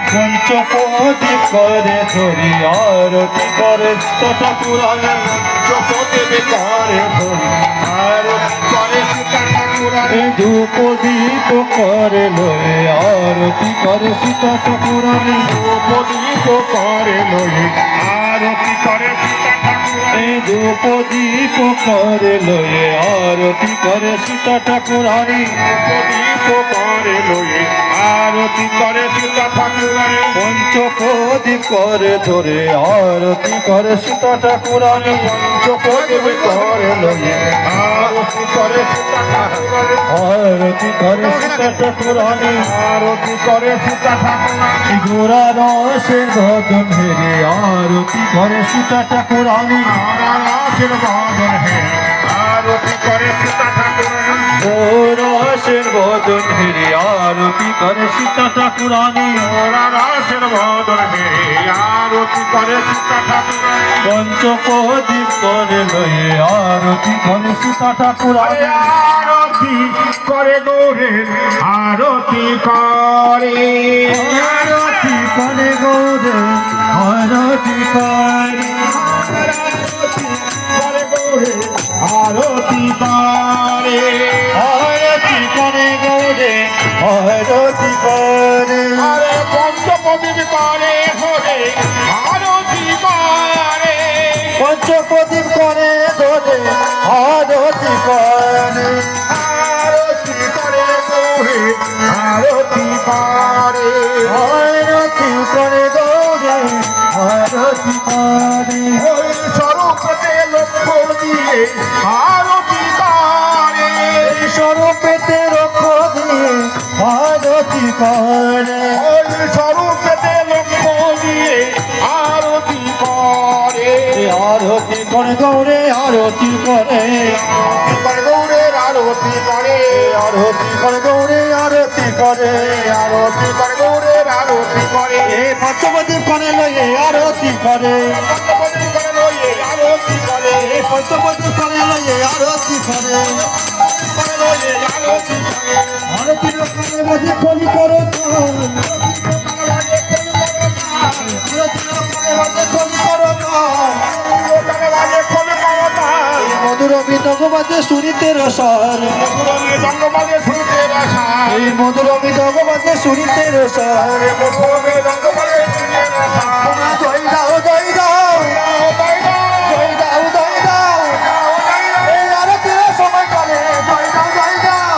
পঞ্চপদীপ করে ধরি আরতি করে ঠাকুরানী পঞ্চপদীপ করে ধরি আরতি করে সীতা ঠাকুরানী ধূপদীপ করে লয়ে আরতি করে সীতা ঠাকুরানী ধূপদীপ করে লয়ে আরতি করে সীতা ঠাকুরানী ধূপদীপ করে লয়ে আরতি করে সীতা ঠাকুরানী ধূপদীপ করে লয়ে আরতি করে সীতা ঠাকুরানী পঞ্চপদীপ করে ধরে আরতি করে সীতা ঠাকুরানী পঞ্চপদীপ করে লয়ে আরতি করে সীতা ঠাকুরানী আরতি করে সীতা ঠাকুরানী আরতি করে সীতা ঠাকুরানী গোরা রসের ভজন হেরে আরতি করে সীতা ঠাকুরানী নারায়ণের বাদন হে আরতি করে সীতা ঠাকুরানী রসের ভজন হেরে আরতি করে সীতা ঠাকুরানী নারায়ণের বাদন হে আরতি করে সীতা ঠাকুরানী পঞ্চপদীপ করে লয়ে আরতি করে সীতা ঠাকুরানী আরতি করে গৌরের আরতি করে আরতি করে গৌরে আরতি করে করে গৌরের আরতি করে আরতি করে গৌরে আরতি করে আরে পঞ্চপদীপ করে হরে আরতি করে পঞ্চপদীপ করে ধরে আরতি করে আরতি করে গৌরে আরতি করে আরতি করে গৌরে আরতি করে ওই স্বরূপতে লক্ষ্য দিয়ে আরতি করে স্বরূপেতে রক্ষ দিয়ে আরতি করে ওই স্বরূপতে লক্ষ্য দিয়ে আরতি করে আরতি করে গৌরে আরতি করে গৌরের আরতি করে আরতি করে গৌরে আরতি করে আরতি করে গৌরের আরতি করে এই পঞ্চপদীপ করে লয়ে আরতি করে পঞ্চপদীপ করে লইয়ে আরতি করে এই পঞ্চপদীপ করে লয়ে আরতি করে করে লইয়ে আরতি করে আরতি করে বাজে কলি করো আরতি করে বাজে কলি করো ওখানে বাজে খোলে পাওয়া মধুর বিনগ বাজে শুনিতে রসার পুরনো জঙ্গবাজে শুনতে রাখা এই মধুর বিনগ বাজে শুনিতে রসার পুরনো জঙ্গবাজে শুনতে রাখা জয় দাও জয় দাও জয় দাও জয় দাও এই আরতির সময় কালে জয় দাও জয় দাও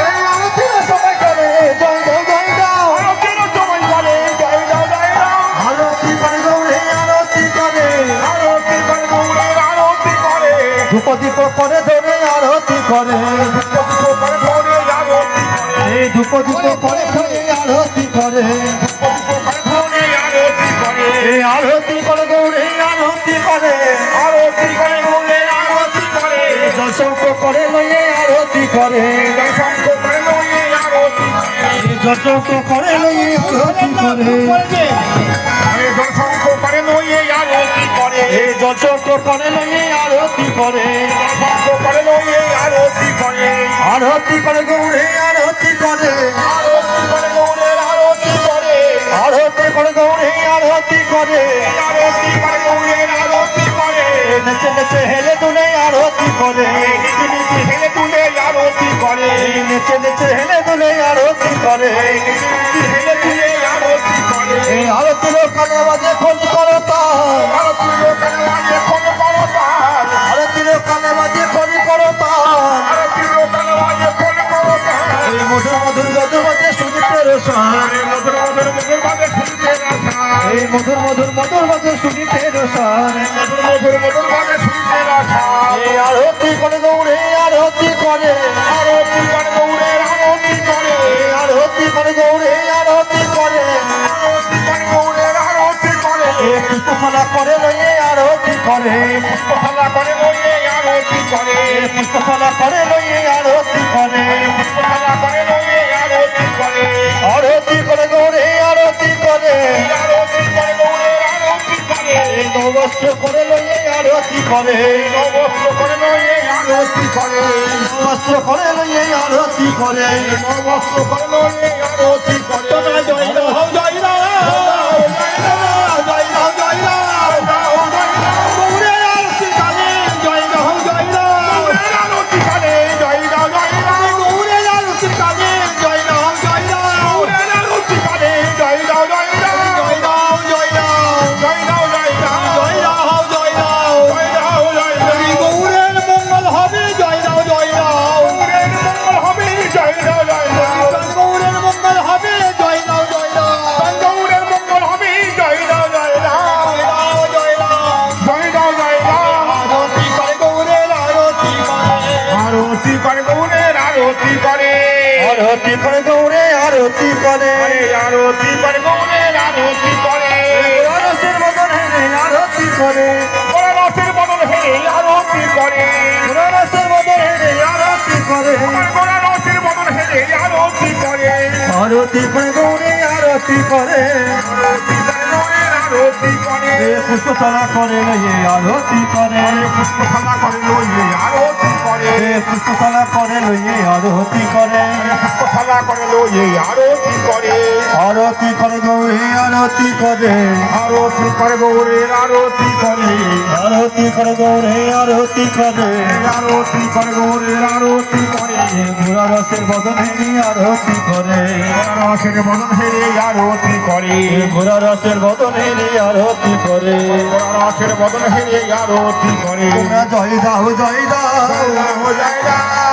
এই আরতির সময় কালে জয় দাও জয় দাও আরতি করে গৌরে আরতি করে ধূপদীপ করে ধরে আরতি করে এই ধূপদীপ করে ধরে আরতি করে এই আরতি করে গৌরে আরতি করে যশঙ্ক করে লয়ে আরতি করে যশঙ্ক করে লয়ে আরতি করে এই যশঙ্ক করে লয়ে আরতি করে আরতি করে গৌরে আরতি করে আরতি করে গৌরে আরতি করে নেচে নেচে হেলে দুলে আরতি করে নেচে নেচে হেলে দুলে আরতি করে এই আরতির কানে বাজে খোঁজ করো তার আরতির কানে বাজে খোঁজ করো তার এই মধুর মধুর গদ বাজে শুনিতে রসার এই মধুর মধুর মধুর বাজে শুনিতে রসার এই আরতি করে গৌরে আরতি করে এই আরতি করে গৌরে আরতি করে এই পুষ্পমালা করে লয়ে আরতি করে পুষ্পমালা করে লইয়ে আরতি করে এই পুষ্পমালা করে লয়ে আরতি করে পুষ্পমালা করে লইয়ে আরতি করে আরতি করে গৌরে আরতি করে আরতি করে গৌরের আরতি করে এই নবস্ত্র করে লয়ে আরতি করে নবস্ত্র করে লইয়ে আরতি করে নবস্ত্র করে লয়ে আরতি করে নবস্ত্র করে লইয়ে আরতি করে আরতি করে গৌরে আরতি করে আরতি করে গৌরের আরতি করে রসের বদন হেরে আরতি করে রসের বদল হেরে আরতি করে রসের বদন হেরে আরতি করে রসের বদল হেরে আরতি করে আরতি করে গৌরে আরতি করে আরতি করে পুষ্পতলা করে লইয়ে আরতি করে পুষ্পতলা করে লইয়ে আরতি করে পুষ্পতলা করে লইয়ে আরতি করে পুষ্পতলা করে লইয়ে আরতি করে আরতি করে গৌরে আরতি করে আরতি করে গৌরের আরতি করে আরতি করে গৌরে আরতি করে আরতি করে গৌরের আরতি করে ঘোড়া রসের বদন হেরে আরতি করে রসের বদন হেরে আরতি করে ঘোড়া রসের বদন হেরে আরতি করে রসের বদন হেরে আরতি করে তোমরা জয় দাও জয় দাও জয় রাম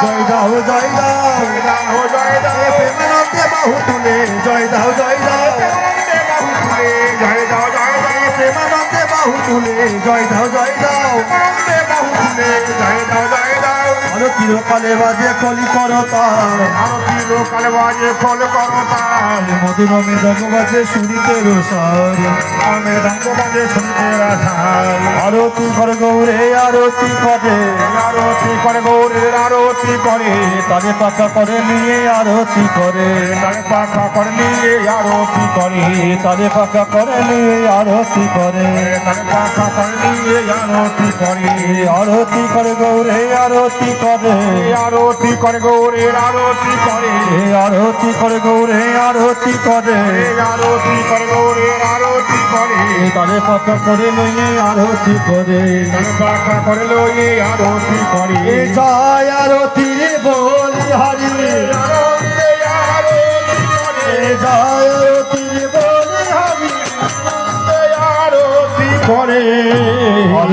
জয় দাও জয় দাও জয় রাম প্রেমানন্দে বাহু তুলে জয় দাও জয় দাও জয় দাও জয় দাও প্রেমানন্দে বাহু তুলে জয় দাও জয় দাও বাহু তুলে জয় দাও জয় দাও আরো চিরকালে বাজে কলি করতাল আরতি লোকালে বাজে ফল করতাল মধুর মৃদঙ্গ বাজে শুনিতে রসাল আমি রঙ্গ বাজে শুনতে রাখাল আরতি করে গৌরে আরতি করে আরতি করে গৌরের আরতি করে তারে পাকা করে নিয়ে আরতি করে তারে পাখা করে নিয়ে আরতি করে তারে পাকা করে নিয়ে আরতি করে তারে পাখা করে নিয়ে আরতি করে আরতি করে গৌরে আরতি করে আরতি করে গৌরের আরতি করে আরতি করে গৌরে আরতি করে আরতি করে গৌরের আরতি করে তারে পাকা করে নিয়ে আরতি করে তারে পাখা করে লইয়ে আরতি করে জয় আরতি বলি হরি আরতি আরতি করে জয় আরতি বলি হরি আরতি করে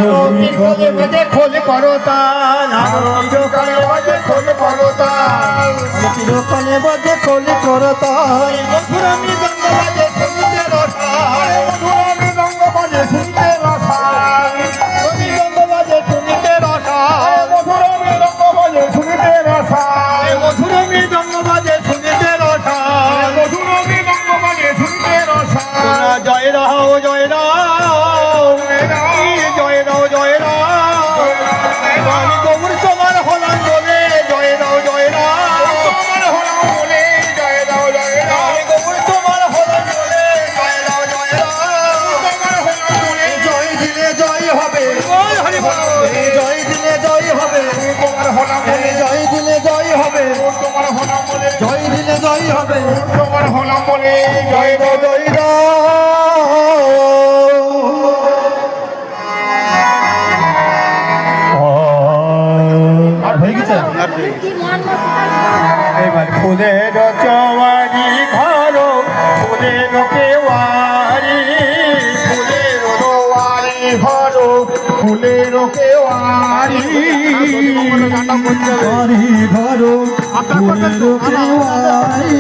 আরতি করে বাজে খোল করো তাল আরতি করে বাজে খোল করো তাল চিরকালে বাজে কলি করতাল মধুর মৃদঙ্গ বাজে শুনতে রসাল মধুর মৃদঙ্গ বাজে শুনতে রসাল মৃদঙ্গ বাজে শুনিতে রসাল মধুর মৃদঙ্গ বাজে শুনতে রসাল মধুর মৃদঙ্গ বাজে শুনিতে রসাল মধুর মৃদঙ্গ বাজে শুনতে রসাল জয় রাও জয় রাও জয় রাও জয় রাও গৌর তোমার হলাম বলে জয় রাও জয় রাও তোমার হলাম বলে জয় দাও জয় দাও গৌর তোমার হলাম বলে জয় রাও জয় রাও তোমার হলাম বলে জয় দিলে জয় হবে জয় দিলে জয় হবে তোমার হলাম বলে জয় দিলে জয় হবে তোমার হলাম বলে জয় দিলে জয় হবে তোমার হলাম বলে জয় জয় দাও জয় দাও আর হয়ে গেছে এবার ফুলের চওয়ারি ঘর ফুলের কেওয়ারি ফুলের দোয়ারি ঘর ফুলের কেওয়ারি হরি ঘর ফুলের কেওয়ারি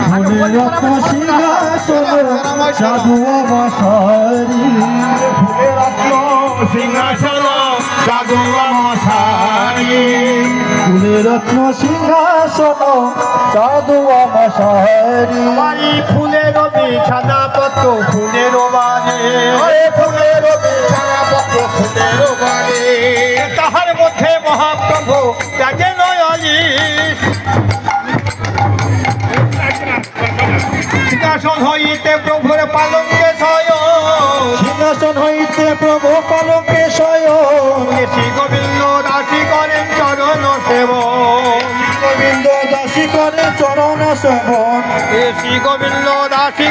ফুলের রত্ন সিংহাসন সাধু অবসারি সিংহাসন জাদু মশারি ফুলের রত্ন সিংহাসন সাধু অবসারি বাড়ি ফুলের বিছানা পত্র ফুলের বাড়ি ফুলের বিছানা পত্র ফুলের বাড়ি তাহার মধ্যে মহাপ্রভু তাকে নয়ালি সিংহাসন হইতে প্রভুর পালঙ্কে শয়ন সিংহাসন হইতে প্রভু পালকে শয়ন শ্রী গোবিন্দ দাসী করেন চরণ সেবন গোবিন্দ দাসী করে চরণ সেবন শ্রী গোবিন্দ দাসী